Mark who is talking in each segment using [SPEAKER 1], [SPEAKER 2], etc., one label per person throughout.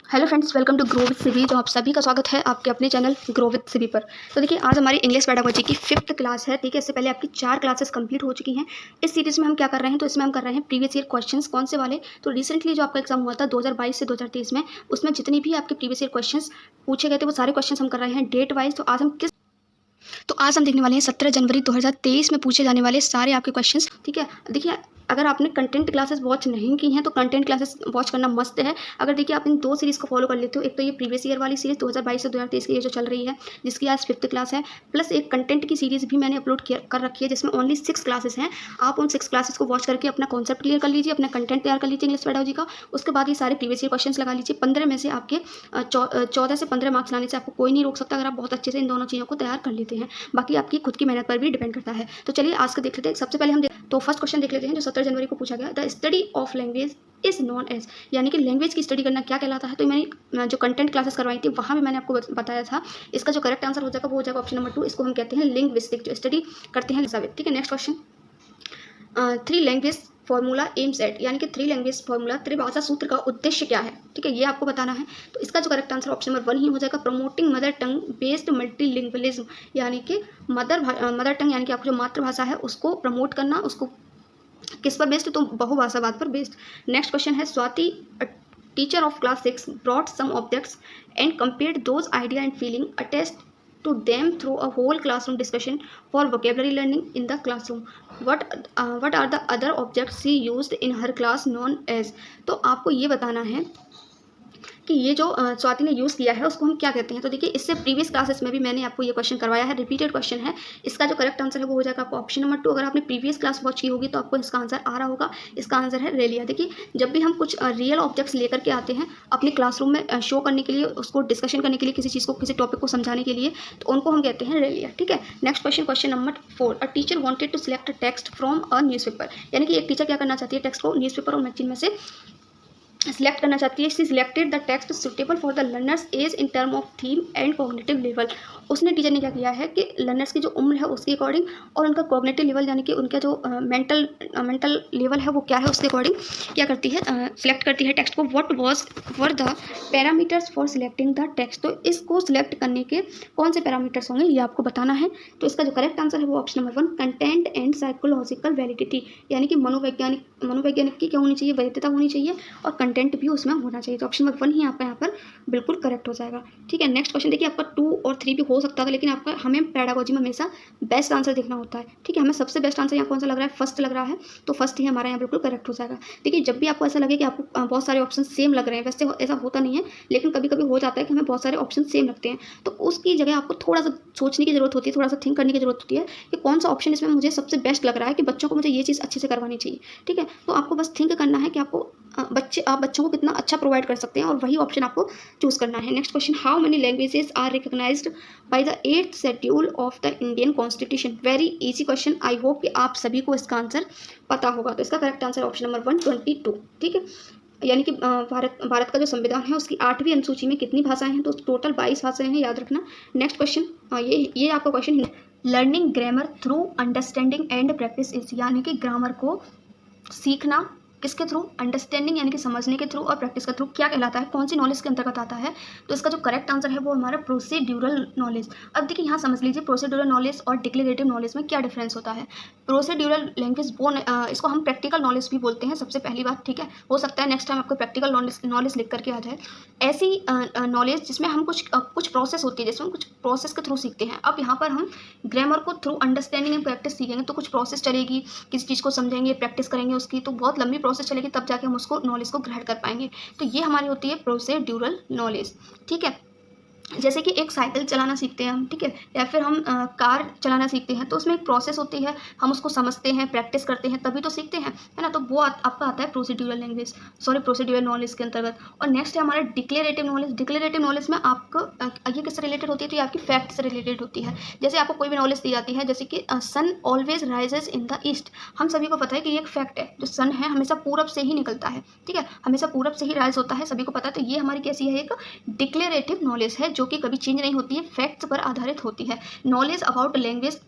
[SPEAKER 1] Hello friends, welcome to grow with Sibi. तो आप सभी का स्वागत है आपके अपने चैनल ग्रो विद सिबी पर। तो देखिए, आज हमारी इंग्लिश पेडागोजी की 5th क्लास है। ठीक है, इससे पहले आपकी 4 क्लासेस कंप्लीट हो चुकी हैं। इस सीरीज़ में हम क्या कर रहे हैं, तो इसमें हम कर रहे हैं प्रीवियस ईयर क्वेश्चंस। कौन से वाले? तो रिसेंटली जो आपका एग्जाम हुआ था 2022 से 2023 में, उसमें जितनी भी आपके प्रीवियस ईयर क्वेश्चंस पूछे गए थे वो सारे क्वेश्चंस हम कर रहे हैं डेट वाइज। तो आज हम देखने वाले हैं 17 जनवरी 2023 में पूछे जाने वाले सारे आपके क्वेश्चंस। ठीक है, देखिए, अगर आपने कंटेंट क्लासेस वॉच नहीं की हैं तो कंटेंट क्लासेस वॉच करना मस्त है। अगर देखिए आप इन 2 सीरीज़ को फॉलो कर लेते हो, एक तो ये प्रीवियस ईयर वाली सीरीज़ 2022 से 2023 की ये जो चल रही है, जिसकी आज 5th क्लास है, प्लस एक कंटेंट की सीरीज़ भी मैंने अपलोड कर रखी है जिसमें ओनली 6 क्लासेस हैं। आप उन 6 क्लासेस को वॉच करके अपना कॉन्सेप्ट क्लियर कर लीजिए, अपना कंटेंट तैयार कर लीजिए इंग्लिश पेडागोजी का। उसके बाद ये सारे प्रीवियस ईयर क्वेश्चंस लगा लीजिए। 15 में से आपके 14 से 15 मार्क्स लाने से आपको कोई नहीं रोक सकता, अगर आप बहुत अच्छे से इन दोनों चीज़ों को तैयार कर लेते हैं। बाकी आपकी खुद की मेहनत पर भी डिपेंड करता है। तो चलिए आज का देख लेते हैं। सबसे पहले हम तो फर्स्ट क्वेश्चन देख लेते हैं जो 17 जनवरी को पूछा गया। The study of language is known as, यानी कि लैंग्वेज की स्टडी करना क्या कहलाता है। तो मैंने जो कंटेंट क्लासेस करवाई थी वहाँ भी मैंने आपको बताया था। इसका जो करेक्ट आंसर हो जाएगा वो हो जाएगा ऑप्शन नंबर 2। इसको हम कहते हैं लिंग्विस्टिक, जो स्टडी करते हैं लिंग्विस्टिक। ठीक है, next question. 3 language formula aims at, यानी कि 3 लैंग्वेज फॉर्मूला, त्रिभाषा सूत्र का उद्देश्य क्या है। ठीक है, ये आपको बताना है। तो इसका जो करेक्ट आंसर ऑप्शन नंबर 1 ही हो जाएगा, promoting mother tongue based multilingualism, यानी कि मदर टंग यानी कि आपको जो मातृभाषा है उसको प्रमोट करना। उसको किस पर बेस्ड? तो बहुभाषावाद पर बेस्ड। नेक्स्ट क्वेश्चन है, Swati teacher of class 6 brought some objects and compared those idea and feeling attest to them through a whole classroom discussion for vocabulary learning in the classroom. What are the other objects she used in her class known as? तो आपको ये बताना है कि ये जो स्वाति ने use किया है उसको हम क्या कहते हैं। तो देखिए, इससे प्रीवियस क्लासेस में भी मैंने आपको ये क्वेश्चन करवाया है, रिपीटेड क्वेश्चन है। इसका जो करेक्ट आंसर है वो हो जाएगा आपको ऑप्शन नंबर 2। अगर आपने प्रीवियस क्लास वॉच की होगी तो आपको इसका आंसर आ रहा होगा। इसका आंसर है रेलिया। देखिए, जब भी हम कुछ रियल ऑब्जेक्ट्स लेकर के आते हैं अपने क्लासरूम में शो करने के लिए, उसको डिस्कशन करने के लिए, किसी चीज़ को, किसी टॉपिक को समझाने के लिए, तो उनको हम कहते हैं रेलिया। ठीक है, next question, question number 4। A teacher wanted to select text from a newspaper, यानी कि एक टीचर क्या करना चाहती है, टेक्स्ट को न्यूज़पेपर और मैगजीन में से सिलेक्ट करना चाहती है। She selected the text suitable for the learners age in term of theme and cognitive level. उसने टीचर ने क्या किया है कि लर्नर्स की जो उम्र है उसके अकॉर्डिंग और उनका कॉग्निटिव लेवल, यानी कि उनका जो मेंटल लेवल है वो क्या है उसके अकॉर्डिंग क्या करती है, सिलेक्ट करती है टेक्स्ट को। What was were the parameters for selecting the text, तो इसको सिलेक्ट करने के कौन से पैरामीटर्स होंगे ये आपको बताना है। तो इसका जो करेक्ट आंसर है वो option number 1, content and psychological validity, यानी कि मनोवैज्ञानिक की क्या होनी चाहिए, वैधता होनी चाहिए और कंटेंट भी उसमें होना चाहिए। तो ऑप्शन नंबर 1 ही आपका यहाँ पर बिल्कुल करेक्ट हो जाएगा। ठीक है, नेक्स्ट क्वेश्चन देखिए, आपका 2 और 3 भी हो सकता था, लेकिन आपका हमें पेडागोजी में हमेशा बेस्ट आंसर देखना होता है। ठीक है, हमें सबसे बेस्ट आंसर यहाँ कौन सा लग रहा है, फर्स्ट लग रहा है, तो फर्स्ट ही हमारा यहाँ बिल्कुल करेक्ट हो जाएगा। देखिए, जब भी आपको ऐसा लगे कि आपको बहुत सारे ऑप्शन सेम लग रहे हैं, वैसे ऐसा होता नहीं है, लेकिन कभी कभी हो जाता है कि हमें बहुत सारे ऑप्शन सेम लगते हैं, तो उसकी जगह आपको थोड़ा सा सोचने की जरूरत होती है, थोड़ा सा थिंक करने की जरूरत होती है कि कौन सा ऑप्शन इसमें मुझे सबसे बेस्ट लग रहा है, कि बच्चों को मुझे ये चीज़ अच्छे से करवानी चाहिए। ठीक है, तो आपको बस थिंक करना है कि आप बच्चों को कितना अच्छा प्रोवाइड कर सकते हैं और वही ऑप्शन आपको चूज करना है। Next question, how many languages are recognised by the 8th schedule of the Indian constitution. Very easy question, I hope कि आप सभी को इसका आंसर पता होगा। तो इसका करेक्ट आंसर ऑप्शन नंबर 1, 22। ठीक है, यानी कि भारत का जो संविधान है उसकी 8वीं अनुसूची में कितनी भाषाएं हैं, तो टोटल 22 भाषाएं हैं, याद रखना। नेक्स्ट क्वेश्चन, ये आपका question, learning grammar through understanding and practice is, यानी कि ग्रामर को सीखना किसके थ्रू, अंडरस्टैंडिंग यानी कि समझने के थ्रू और प्रैक्टिस के थ्रू क्या कहलाता है, कौन सी नॉलेज के अंतर्गत आता है। तो इसका जो करेक्ट आंसर है वो हमारा प्रोसीड्यूरल नॉलेज। अब देखिए, यहाँ समझ लीजिए प्रोसीड्यूरल नॉलेज और डिक्लेरेटिव नॉलेज में क्या डिफरेंस होता है। प्रोसीड्यूरल लैंग्वेज वो इसको हम प्रैक्टिकल नॉलेज भी बोलते हैं, सबसे पहली बात। ठीक है, हो सकता है नेक्स्ट टाइम आपको प्रैक्टिकल नॉलेज लिख करके आ जाए। ऐसी नॉलेज जिसमें हम कुछ प्रोसेस होती है, जिसमें हम कुछ प्रोसेस के थ्रू सीखते हैं। अब यहाँ पर हम ग्रामर को थ्रू अंडरस्टैंडिंग एंड प्रैक्टिस सीखेंगे तो कुछ प्रोसेस चलेगी, किसी चीज़ को समझेंगे, प्रैक्टिस करेंगे उसकी, तो बहुत लंबी प्रोसेस चलेगी, तब जाके हम उसको नॉलेज को ग्रहण कर पाएंगे। तो ये हमारी होती है प्रोसीड्यूरल नॉलेज। ठीक है, जैसे कि एक साइकिल चलाना सीखते हैं हम, ठीक है, या फिर हम कार चलाना सीखते हैं, तो उसमें एक प्रोसेस होती है, हम उसको समझते हैं, प्रैक्टिस करते हैं, तभी तो सीखते हैं, है ना। तो वो आपका आता है प्रोसीड्यूरल लैंग्वेज, प्रोसीड्यूरल नॉलेज के अंतर्गत। और नेक्स्ट है हमारा डिक्लेरेटिव नॉलेज। डिक्लेरेटिव नॉलेज में आपको ये किससे रिलेटेड होती है, तो ये आपकी फैक्ट से रिलेटेड होती है। जैसे आपको कोई भी नॉलेज दी जाती है, जैसे कि sun always rises in the east, हम सभी को पता है कि ये एक फैक्ट है, जो सन है हमेशा पूरब से ही निकलता है। ठीक है, हमेशा पूरब से ही राइज होता है, सभी को पता है। तो ये हमारी कैसी है, एक डिक्लेरेटिव नॉलेज है, जो कि कभी चेंज नहीं होती है, फैक्ट्स पर आधारित होती है। नॉलेज अबाउट लैंग्वेज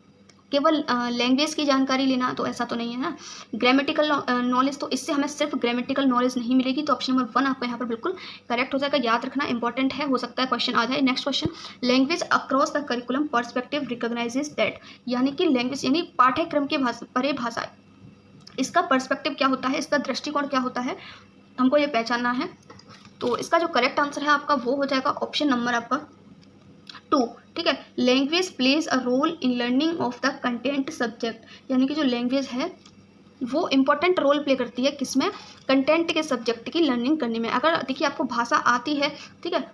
[SPEAKER 1] केवल लैंग्वेज की जानकारी लेना, तो ऐसा तो नहीं है ना। ग्रामेटिकल नॉलेज, तो इससे हमें सिर्फ ग्रामेटिकल नॉलेज नहीं मिलेगी, तो ऑप्शन नंबर 1 आपका यहाँ पर बिल्कुल करेक्ट हो जाएगा। याद रखना इंपॉर्टेंट है, हो सकता है क्वेश्चन आ जाए। Next question, language across the curriculum perspective recognises that, यानी कि लैंग्वेज यानी पाठ्यक्रम के परे भाषा, इसका पर्सपेक्टिव क्या होता है, इसका दृष्टिकोण क्या होता है, हमको ये पहचानना है। तो इसका जो करेक्ट आंसर है आपका वो हो जाएगा ऑप्शन नंबर आपका 2, ठीक है। Language plays a role in learning of the content subject, यानी कि जो लैंग्वेज है वो इंपॉर्टेंट रोल प्ले करती है किसमें, कंटेंट के सब्जेक्ट की लर्निंग करने में। अगर देखिए आपको भाषा आती है, ठीक है,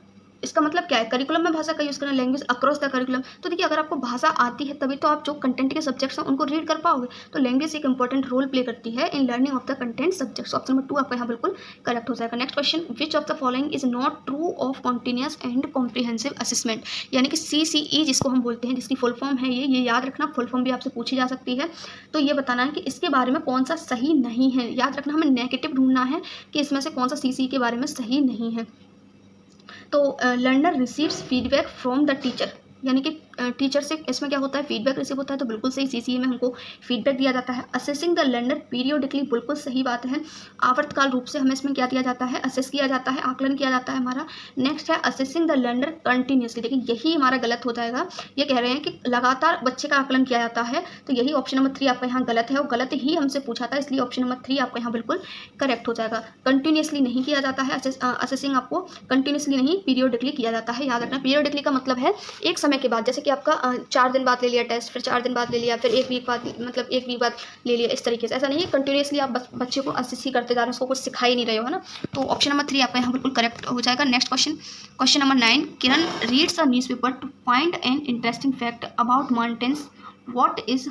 [SPEAKER 1] इसका मतलब क्या है, करिकुलम में भाषा का यूज़ करना, लैंग्वेज अक्रॉस द करिकुलम। तो देखिए अगर आपको भाषा आती है तभी तो आप जो कंटेंट के सब्जेक्ट्स हैं उनको रीड कर पाओगे। तो लैंग्वेज एक इंपॉर्टेंट रोल प्ले करती है इन learning of the content subjects. Option number 2 आपका यहाँ बिल्कुल करेक्ट हो जाएगा। Next question, which of the following is not true of continuous and comprehensive assessment, यानी कि CCE जिसको हम बोलते हैं, जिसकी फुल फॉर्म है ये याद रखना, फुल फॉर्म भी आपसे पूछी जा सकती है। तो ये बताना है कि इसके बारे में कौन सा सही नहीं है। याद रखना हमें नेगेटिव ढूंढना है कि इसमें से कौन सा CCE के बारे में सही नहीं है। तो learner receives feedback from the teacher, यानी कि टीचर से इसमें क्या होता है, फीडबैक रिसीव होता है, तो बिल्कुल सही CCE में हमको फीडबैक दिया जाता है। असेसिंग द लर्नर पीरियोडिकली, बिल्कुल सही बात है, आवर्तकाल रूप से हमें इसमें क्या दिया जाता है, असेस किया जाता है, आकलन किया जाता है हमारा। नेक्स्ट है असेसिंग द लर्नर कंटिन्यूसली, देखिए यही हमारा गलत हो जाएगा। ये कह रहे हैं कि लगातार बच्चे का आकलन किया जाता है, तो यही ऑप्शन नंबर 3 आपका यहाँ गलत है, और गलत ही हमसे पूछा था, इसलिए ऑप्शन नंबर 3 आपका यहाँ बिल्कुल करेक्ट हो जाएगा। कंटिन्यूसली नहीं किया जाता है, असेसिंग आपको कंटिन्यूसली नहीं पीरियोडिकली किया जाता है। याद रखना पीरियोडिकली का मतलब है एक समय के बाद, जैसे कि आपका 4 दिन बाद ले लिया टेस्ट, फिर 4 दिन बाद ले लिया, फिर 1 वीक बाद, मतलब 1 वीक बाद ले लिया, इस तरीके से। ऐसा नहीं है कंटिन्यूसली आप बच्चे को असेस ही करते जा रहे हैं, उसको कुछ सिखा ही नहीं रहे हो, है ना। तो ऑप्शन नंबर 3 आपका यहाँ बिल्कुल करेक्ट हो जाएगा। Next question, question number 9, Kiran reads a newspaper to find an interesting fact about mountains, what is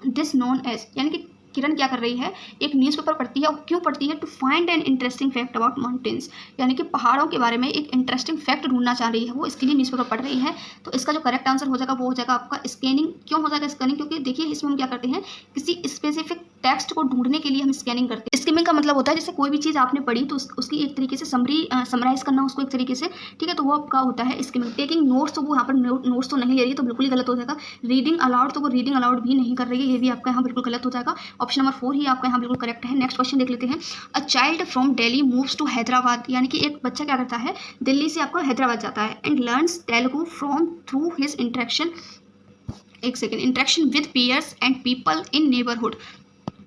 [SPEAKER 1] this known as, यानी कि किरण क्या कर रही है, एक न्यूज़पेपर पढ़ती है, और क्यों पढ़ती है, to find an interesting fact about mountains, यानी कि पहाड़ों के बारे में एक इंटरेस्टिंग फैक्ट ढूंढना चाह रही है, वो इसके लिए न्यूज़पेपर पढ़ रही है। तो इसका जो करेक्ट आंसर हो जाएगा वो हो जाएगा आपका स्कैनिंग। क्यों हो जाएगा स्कैनिंग, क्योंकि देखिए इसमें हम क्या करते हैं, किसी स्पेसिफिक टेक्स्ट को ढूंढने के लिए हम स्कैनिंग करते हैं। स्किमिंग का मतलब होता है जैसे कोई भी चीज़ आपने पढ़ी तो उसकी एक तरीके से समराइज करना उसको एक तरीके से, ठीक है, तो वो आपका होता है स्किमिंग। टेकिंग नोट्स, तो वो यहाँ पर नोट्स तो नहीं ले रही है, तो बिल्कुल ही गलत हो जाएगा। रीडिंग अलाउड, तो वो रीडिंग अलाउड भी नहीं कर रही है, ये भी आपका यहाँ बिल्कुल गलत हो जाएगा। ऑप्शन नंबर 4 ही आपका यहाँ बिल्कुल करेक्ट है। नेक्स्ट क्वेश्चन देख लेते हैं, a child from Delhi moves to Hyderabad, यानी कि एक बच्चा क्या करता है, दिल्ली से आपको हैदराबाद जाता है, and learns Telugu from through his interaction, एक second, interaction with peers and people in neighbourhood,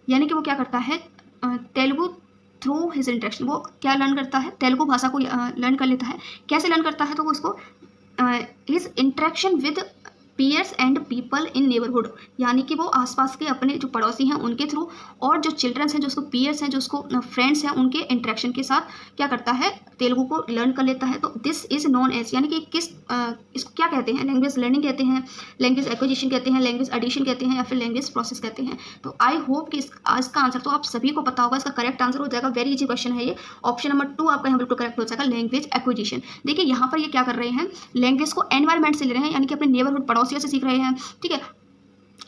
[SPEAKER 1] यानी कि वो क्या करता है, तेलुगु थ्रू हिज इंटरेक्शन, वो क्या लर्न करता है, तेलुगु भाषा को लर्न कर लेता है। कैसे लर्न करता है, तो वो उसको his interaction with peers and people in neighbourhood, यानी कि वो आसपास के अपने जो पड़ोसी हैं उनके थ्रू, और जो चिल्ड्रंस हैं, जो उसको पीयर्स हैं, जो उसको फ्रेंड्स हैं, उनके इंटरेक्शन के साथ क्या करता है, तेलुगु को लर्न कर लेता है। तो दिस इज नॉन एज, यानी कि इसको क्या कहते हैं, लैंग्वेज लर्निंग कहते हैं, लैंग्वेज एक्विजिशन कहते हैं, लैंग्वेज एडिशन कहते हैं, या फिर लैंग्वेज प्रोसेस कहते हैं। तो आई होप कि इसका आंसर तो आप सभी को पता होगा। इसका करेक्ट आंसर हो जाएगा, वेरी इजी क्वेश्चन है ये, ऑप्शन नंबर 2 आपका यहाँ बिल्कुल करेक्ट हो जाएगा, लैंग्वेज एक्विजिशन। देखिए यहाँ पर ये क्या कर रहे हैं, लैंग्वेज को एनवायरमेंट से ले रहे हैं, यानी कि अपने नेबरहुड पड़ोसियों से सीख रहे हैं, ठीक है,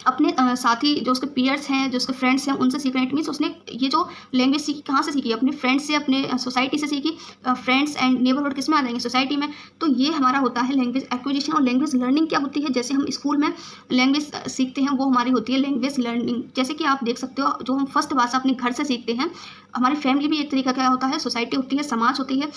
[SPEAKER 1] अपने साथी जो उसके पीयर्स हैं, जो उसके फ्रेंड्स हैं, उनसे सीख रहे हैं। इट मीन्स उसने ये जो लैंग्वेज सीखी कहाँ से सीखी, अपने फ्रेंड्स से, अपने सोसाइटी से सीखी। फ्रेंड्स एंड नेबरहुड किस में आ जाएंगे, सोसाइटी में। तो ये हमारा होता है लैंग्वेज एक्विजिशन। और लैंग्वेज लर्निंग क्या होती है, जैसे हम स्कूल में लैंग्वेज सीखते हैं वो हमारी होती है लैंग्वेज लर्निंग। जैसे कि आप देख सकते हो, जो हम फर्स्ट भाषा अपने घर से सीखते हैं, हमारी फैमिली भी एक तरीका क्या होता है, सोसाइटी होती है, समाज होती है,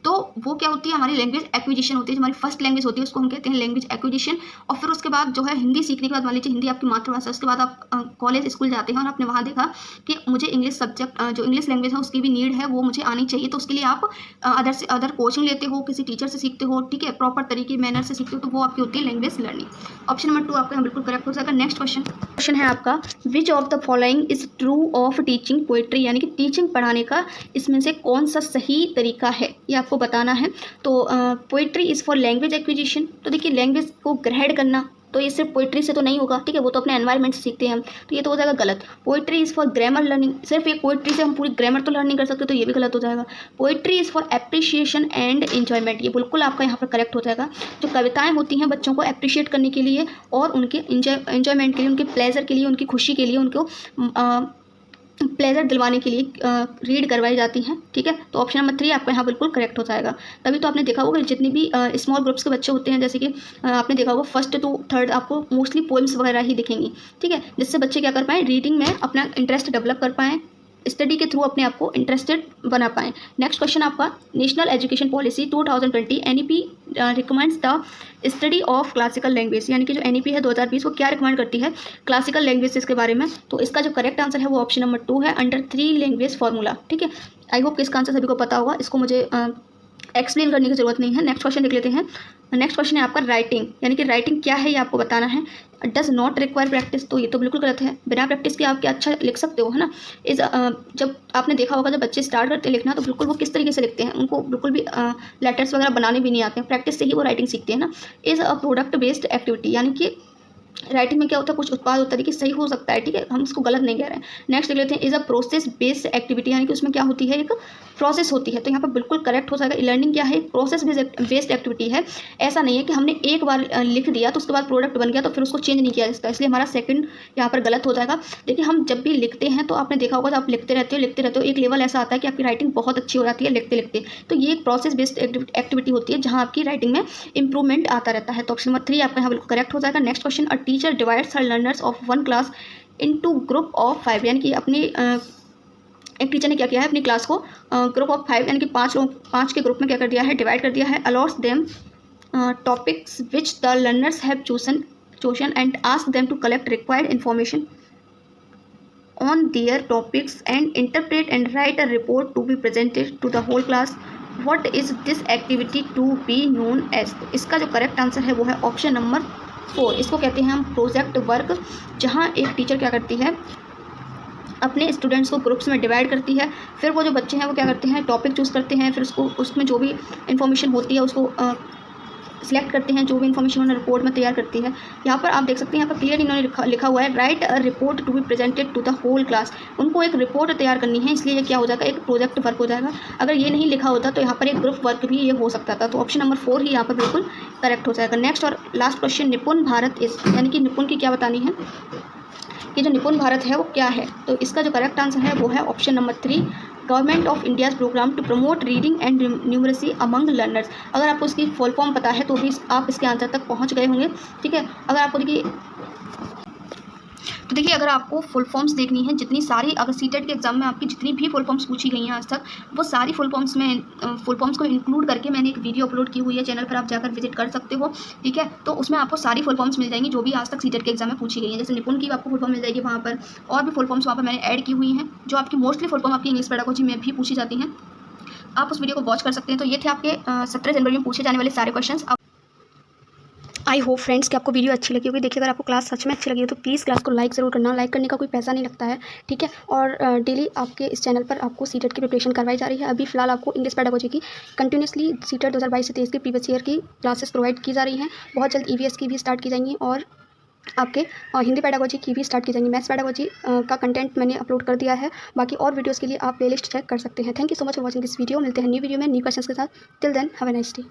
[SPEAKER 1] तो वो क्या होती है, हमारी लैंग्वेज एक्विजिशन होती है। जो हमारी फर्स्ट लैंग्वेज होती है उसको हम कहते हैं लैंग्वेज एक्विजिशन। और फिर उसके बाद जो है हिंदी सीखने के बाद, मान लीजिए हिंदी आपकी मातृभाषा, उसके बाद आप कॉलेज स्कूल जाते हैं और आपने वहाँ देखा कि मुझे इंग्लिश सब्जेक्ट, जो इंग्लिश लैंग्वेज है उसकी भी नीड है, वो मुझे आनी चाहिए। तो उसके लिए आप अदर कोचिंग लेते हो, किसी टीचर से सीखते हो, ठीक है, प्रॉपर तरीके मैनर से सीखते हो, तो वो आपकी होती है लैंग्वेज लर्निंग। ऑप्शन नंबर 2 आपका यहाँ बिल्कुल करेक्ट हो जाएगा। नेक्स्ट क्वेश्चन है आपका, which of the following is true of teaching poetry, यानी कि टीचिंग पढ़ाने का इसमें से कौन सा सही तरीका है, ये आपको बताना है। तो poetry is for language acquisition, तो देखिए लैंग्वेज को ग्रहण करना, तो ये सिर्फ पोइट्री से तो नहीं होगा, ठीक है, वो तो अपने एनवायरनमेंट से सीखते हैं हम, तो ये तो हो जाएगा गलत। Poetry is for grammar learning, सिर्फ एक पोइट्री से हम पूरी ग्रामर तो लर्न नहीं कर सकते, तो ये भी गलत हो जाएगा। Poetry is for appreciation and enjoyment, ये बिल्कुल आपका यहाँ पर करेक्ट हो जाएगा। जो कविताएँ होती हैं बच्चों को एप्रिशिएट करने के लिए और उनके एन्जॉयमेंट के लिए, उनके प्लेजर के लिए, उनकी खुशी के लिए, उनको प्लेजर दिलवाने के लिए रीड करवाई जाती हैं, ठीक है। तो ऑप्शन नंबर 3 आपका यहाँ बिल्कुल करेक्ट हो जाएगा। तभी तो आपने देखा होगा जितनी भी स्मॉल ग्रुप्स के बच्चे होते हैं, जैसे कि आपने देखा होगा फर्स्ट टू थर्ड आपको मोस्टली पोएम्स वगैरह ही दिखेंगी, ठीक है, जिससे बच्चे क्या कर पाएँ, रीडिंग में अपना इंटरेस्ट डेवलप कर पाएँ, स्टडी के थ्रू अपने आप को इंटरेस्टेड बना पाएँ। नेक्स्ट क्वेश्चन आपका, national education policy 2020 NEP recommends the study of classical language, यानी कि जो एनईपी है 2020 वो क्या रिकमेंड करती है, क्लासिकल लैंग्वेजेस के बारे में। तो इसका जो करेक्ट आंसर है वो ऑप्शन नंबर 2 है, अंडर 3 लैंग्वेज फार्मूला, ठीक है। आई होप कि इसका आंसर सभी को पता होगा, इसको मुझे एक्सप्लेन करने की जरूरत नहीं है। नेक्स्ट क्वेश्चन देख लेते हैं। नेक्स्ट क्वेश्चन है आपका राइटिंग, यानी कि राइटिंग क्या है ये आपको बताना है। डज नॉट रिक्वायर प्रैक्टिस, तो ये तो बिल्कुल गलत है, बिना प्रैक्टिस के आप क्या अच्छा लिख सकते हो, है ना। जब आपने देखा होगा जब बच्चे स्टार्ट करते हैं लिखना तो बिल्कुल वो किस तरीके से लिखते हैं, उनको बिल्कुल भी लेटर्स वगैरह बनाने भी नहीं आते हैं, प्रैक्टिस से ही वो राइटिंग सीखते हैं ना। Is a product based activity, यानी कि राइटिंग में क्या होता है, कुछ उत्पाद होता है, देखिए सही हो सकता है, ठीक है, हम इसको गलत नहीं कह रहे हैं। नेक्स्ट देख लेते हैं, is a process based activity, यानी कि उसमें क्या होती है, एक प्रोसेस होती है, तो यहाँ पर बिल्कुल करेक्ट हो जाएगा। लर्निंग क्या है, प्रोसेस बेस्ड एक्टिविटी है। ऐसा नहीं है कि हमने एक बार लिख दिया तो उसके बाद प्रोडक्ट बन गया तो फिर उसको चेंज नहीं किया जा सकता, इसलिए हमारा सेकंड यहाँ पर गलत हो जाएगा। देखिए हम जब भी लिखते हैं तो आपने देखा होगा जब आप लिखते रहते हो एक लेवल ऐसा आता है कि आपकी राइटिंग बहुत अच्छी हो जाती है लिखते लिखते, तो ये एक प्रोसेस बेस्ड एक्टिविटी होती है जहाँ आपकी राइटिंग में इंप्रूवमेंट आता रहता है। तो ऑप्शन नंबर 3 आपका यहाँ बिल्कुल करेक्ट हो जाएगा। Next question, a teacher divides her learners of one class into group of 5, यानी कि अपनी एक टीचर ने क्या किया है, अपनी क्लास को ग्रुप ऑफ 5 यानी कि 5 के ग्रुप में क्या कर दिया है, डिवाइड कर दिया है। A lots them topics which the learners have chosen and ask them to collect required information on their topics and interpret and write a report to be presented to the whole class. What is this activity to be known as? तो इसका जो correct answer है वो है option number 4, इसको कहते हैं हम प्रोजेक्ट वर्क, जहाँ एक टीचर क्या करती है, अपने स्टूडेंट्स को ग्रुप्स में डिवाइड करती है, फिर वो जो बच्चे हैं वो क्या करते हैं, टॉपिक चूज़ करते हैं, फिर उसको उसमें जो भी इन्फॉर्मेशन होती है उसको सिलेक्ट करते हैं, जो भी इन्फॉर्मेशन उन्होंने रिपोर्ट में तैयार करती है। यहाँ पर आप देख सकते हैं, यहाँ पर क्लियर इन्होंने लिखा हुआ है, write a report to be presented to the whole class. उनको एक रिपोर्ट तैयार करनी है, इसलिए ये क्या हो जाएगा, एक प्रोजेक्ट वर्क हो जाएगा। अगर ये नहीं लिखा होता तो यहाँ पर एक ग्रुप वर्क भी ये हो सकता था। तो ऑप्शन नंबर 4 ही यहाँ पर बिल्कुल करेक्ट हो जाएगा। नेक्स्ट और लास्ट क्वेश्चन, निपुण भारत इस, यानी कि निपुण की क्या बतानी है, कि जो निपुण भारत है वो क्या है। तो इसका जो करेक्ट आंसर है वो है option number 3, government of India's programme to promote reading and numeracy among learners. अगर आपको इसकी फुल फॉर्म पता है तो भी आप इसके आंसर तक पहुंच गए होंगे, ठीक है। अगर आपको देखिए अगर आपको फुल फॉर्म्स देखनी है, जितनी सारी अगर सीटेट के एग्जाम में आपकी जितनी भी फुल फॉर्म्स पूछी गई हैं आज तक, वो सारी फुल फॉर्म्स को इंक्लूड करके मैंने एक वीडियो अपलोड की हुई है, चैनल पर आप जाकर विजिट कर सकते हो, ठीक है। तो उसमें आपको सारी फुल फॉर्म्स मिल जाएंगी जो भी आज तक सीटेट के एग्जाम में पूछी गई हैं। जैसे निपुण की आपको फुल फॉर्म मिल जाएगी वहाँ पर, और भी फुल फॉर्म्स वहाँ पर मैंने ऐड की हुई हैं, जो आपकी मोस्टली फुल फॉर्म आपकी इंग्लिश पेडागोजी में भी पूछी जाती हैं। आप उस वीडियो को वॉच कर सकते हैं। तो ये थे आपके 17 जनवरी में पूछे जाने वाले सारे क्वेश्चन। आई होप फ्रेंड्स कि आपको वीडियो अच्छी लगी होगी। देखिए अगर आपको क्लास सच में अच्छी लगी हो तो प्लीज़ क्लास को लाइक ज़रूर करना, लाइक करने का कोई पैसा नहीं लगता है, ठीक है। और डेली आपके इस चैनल पर आपको सीटेट की प्रिपरेशन करवाई जा रही है। अभी फिलहाल आपको इंग्लिश पेडागोजी की कंटिन्यूसली सीटेट 2022 से 23 की प्रीवियस ईयर की क्लासेस प्रोवाइड की जा रही हैं। बहुत जल्द EVS की भी स्टार्ट की जाएंगी और आपके हिंदी पेडागोजी की भी स्टार्ट की जाएंगी। मैथ्स पेडागोजी का कंटेंट मैंने अपलोड कर दिया है। बाकी और वीडियोज़ के लिए आप प्लेलिस्ट चेक कर सकते हैं। Thank you so much for watching this video. मिलते हैं न्यू वीडियो में न्यू क्वेश्चंस के साथ। Till then have a nice day.